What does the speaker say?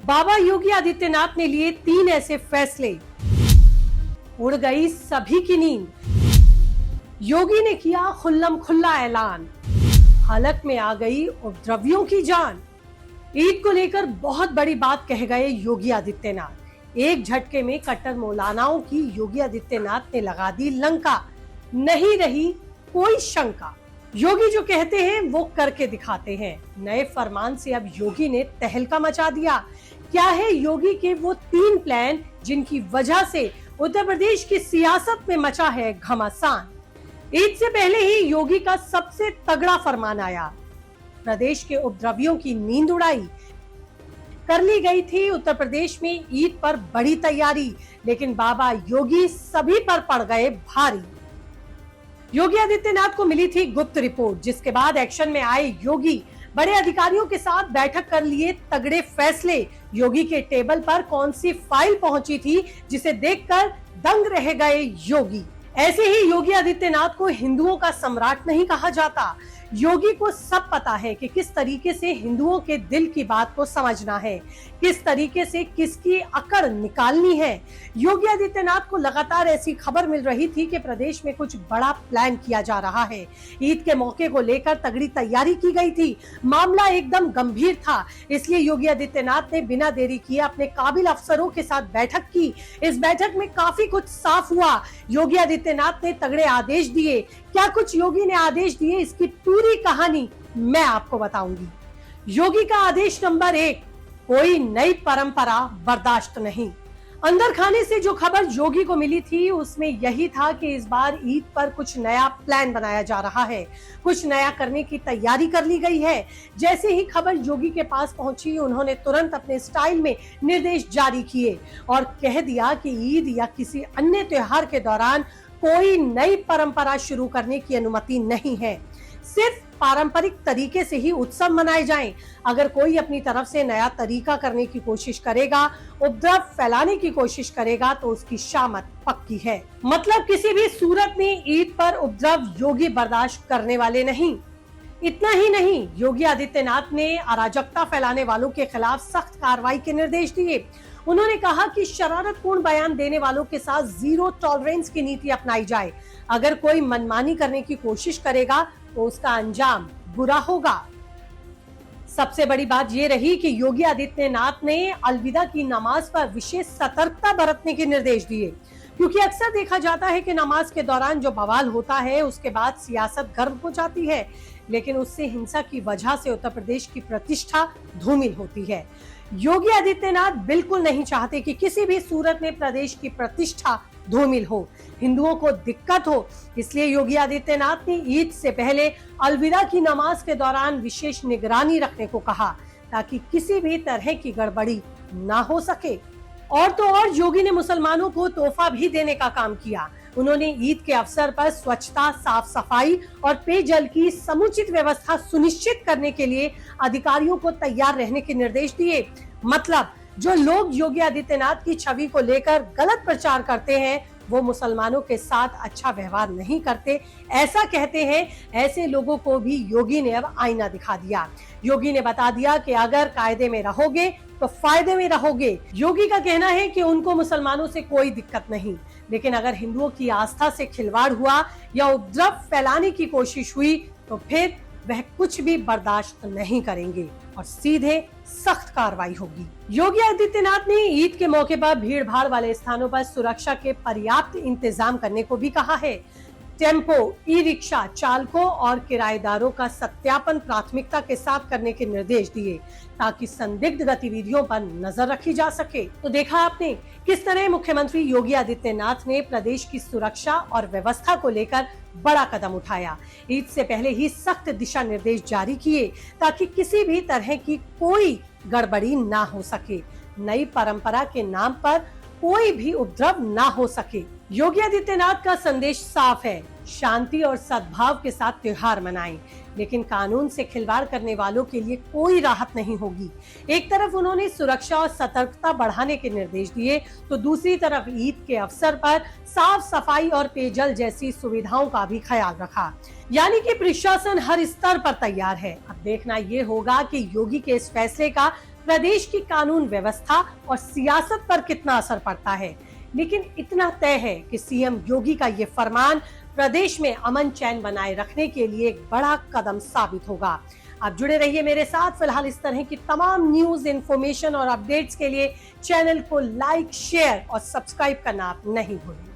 बाबा योगी आदित्यनाथ ने लिए 3 ऐसे फैसले, उड़ गई सभी की नींद। योगी ने किया खुल्लम खुल्ला ऐलान, हलक में आ गई उपद्रवियों की जान। ईद को लेकर बहुत बड़ी बात कह गए योगी आदित्यनाथ। एक झटके में कट्टर मौलानाओं की योगी आदित्यनाथ ने लगा दी लंका, नहीं रही कोई शंका। योगी जो कहते हैं वो करके दिखाते हैं। नए फरमान से अब योगी ने तहलका मचा दिया। क्या है योगी के वो 3 प्लान जिनकी वजह से उत्तर प्रदेश की सियासत में मचा है घमासान। ईद से पहले ही योगी का सबसे तगड़ा फरमान आया, प्रदेश के उपद्रवियों की नींद उड़ाई। कर ली गई थी उत्तर प्रदेश में ईद पर बड़ी तैयारी, लेकिन बाबा योगी सभी पर पड़ गए भारी। योगी आदित्यनाथ को मिली थी गुप्त रिपोर्ट, जिसके बाद एक्शन में आए योगी बड़े अधिकारियों के साथ बैठक कर लिए तगड़े फैसले। योगी के टेबल पर कौन सी फाइल पहुंची थी जिसे देखकर दंग रह गए योगी। ऐसे ही योगी आदित्यनाथ को हिंदुओं का सम्राट नहीं कहा जाता। योगी को सब पता है कि किस तरीके से हिंदुओं के दिल की बात को समझना है, किस तरीके से किसकी अकड़ निकालनी है। योगी आदित्यनाथ को लगातार ऐसी खबर मिल रही थी कि प्रदेश में कुछ बड़ा प्लान किया जा रहा है। ईद के मौके को लेकर तगड़ी तैयारी की गई थी। मामला एकदम गंभीर था, इसलिए योगी आदित्यनाथ ने बिना देरी किए अपने काबिल अफसरों के साथ बैठक की। इस बैठक में काफी कुछ साफ हुआ। योगी आदित्यनाथ ने तगड़े आदेश दिए। क्या कुछ योगी ने आदेश दिए, इसकी पूरी कहानी मैं आपको बताऊंगी। योगी का आदेश नंबर 1, कोई नई परंपरा बर्दाश्त नहीं। अंदर खाने से जो खबर योगी को मिली थी उसमें यही था कि इस बार ईद पर कुछ नया प्लान बनाया जा रहा है, कुछ नया करने की तैयारी कर ली गई है। जैसे ही खबर योगी के पास पहुंची, उन्होंने तुरंत अपने स्टाइल में निर्देश जारी किए और कह दिया कि ईद या किसी अन्य त्योहार के दौरान कोई नई परंपरा शुरू करने की अनुमति नहीं है। सिर्फ पारंपरिक तरीके से ही उत्सव मनाए जाएं। अगर कोई अपनी तरफ से नया तरीका करने की कोशिश करेगा, उपद्रव फैलाने की कोशिश करेगा, तो उसकी शामत पक्की है। मतलब किसी भी सूरत में ईद पर उपद्रव योगी बर्दाश्त करने वाले नहीं। इतना ही नहीं, योगी आदित्यनाथ ने अराजकता फैलाने वालों के खिलाफ सख्त कार्रवाई के निर्देश दिए। उन्होंने कहा कि शरारतपूर्ण बयान देने वालों के साथ जीरो टॉलरेंस की नीति अपनाई जाए। अगर कोई मनमानी करने की कोशिश करेगा तो उसका अंजाम बुरा होगा। सबसे बड़ी बात यह रही कि योगी आदित्यनाथ ने अलविदा की नमाज पर विशेष सतर्कता बरतने के निर्देश दिए, क्योंकि अक्सर देखा जाता है कि नमाज के दौरान जो बवाल होता है उसके बाद सियासत गर्म हो जाती है, लेकिन उससे हिंसा की वजह से उत्तर प्रदेश की प्रतिष्ठा धूमिल होती है। योगी आदित्यनाथ बिल्कुल नहीं चाहते कि किसी भी सूरत में प्रदेश की प्रतिष्ठा धूमिल हो, हिंदुओं को दिक्कत हो। इसलिए योगी आदित्यनाथ ने ईद से पहले अलविदा की नमाज के दौरान विशेष निगरानी रखने को कहा, ताकि किसी भी तरह की गड़बड़ी ना हो सके। और तो और योगी ने मुसलमानों को तोहफा भी देने का काम किया। उन्होंने ईद के अवसर पर स्वच्छता, साफ सफाई और पेयजल की समुचित व्यवस्था सुनिश्चित करने के लिए अधिकारियों को तैयार रहने के निर्देश दिए। मतलब जो लोग योगी आदित्यनाथ की छवि को लेकर गलत प्रचार करते हैं, वो मुसलमानों के साथ अच्छा व्यवहार नहीं करते, ऐसा कहते हैं, ऐसे लोगों को भी योगी ने अब आईना दिखा दिया। योगी ने बता दिया कि अगर कायदे में रहोगे तो फायदे में रहोगे। योगी का कहना है कि उनको मुसलमानों से कोई दिक्कत नहीं, लेकिन अगर हिंदुओं की आस्था से खिलवाड़ हुआ या उपद्रव फैलाने की कोशिश हुई तो फिर वह कुछ भी बर्दाश्त नहीं करेंगे और सीधे सख्त कार्रवाई होगी। योगी आदित्यनाथ ने ईद के मौके पर भीड़ भाड़ वाले स्थानों पर सुरक्षा के पर्याप्त इंतजाम करने को भी कहा है। टेम्पो, ई रिक्शा चालकों और किराएदारों का सत्यापन प्राथमिकता के साथ करने के निर्देश दिए, ताकि संदिग्ध गतिविधियों पर नजर रखी जा सके। तो देखा आपने किस तरह मुख्यमंत्री योगी आदित्यनाथ ने प्रदेश की सुरक्षा और व्यवस्था को लेकर बड़ा कदम उठाया। ईद से पहले ही सख्त दिशा निर्देश जारी किए, ताकि किसी भी तरह की कोई गड़बड़ी ना हो सके, नई परंपरा के नाम पर कोई भी उपद्रव ना हो सके। योगी आदित्यनाथ का संदेश साफ है, शांति और सद्भाव के साथ त्योहार मनाएं, लेकिन कानून से खिलवाड़ करने वालों के लिए कोई राहत नहीं होगी। एक तरफ उन्होंने सुरक्षा और सतर्कता बढ़ाने के निर्देश दिए, तो दूसरी तरफ ईद के अवसर पर साफ सफाई और पेयजल जैसी सुविधाओं का भी ख्याल रखा। यानी कि प्रशासन हर स्तर पर तैयार है। अब देखना ये होगा कि योगी के इस फैसले का प्रदेश की कानून व्यवस्था और सियासत पर कितना असर पड़ता है, लेकिन इतना तय है कि सीएम योगी का ये फरमान प्रदेश में अमन चैन बनाए रखने के लिए एक बड़ा कदम साबित होगा। आप जुड़े रहिए मेरे साथ। फिलहाल इस तरह की तमाम न्यूज, इंफॉर्मेशन और अपडेट्स के लिए चैनल को लाइक, शेयर और सब्सक्राइब करना आप नहीं भूलें।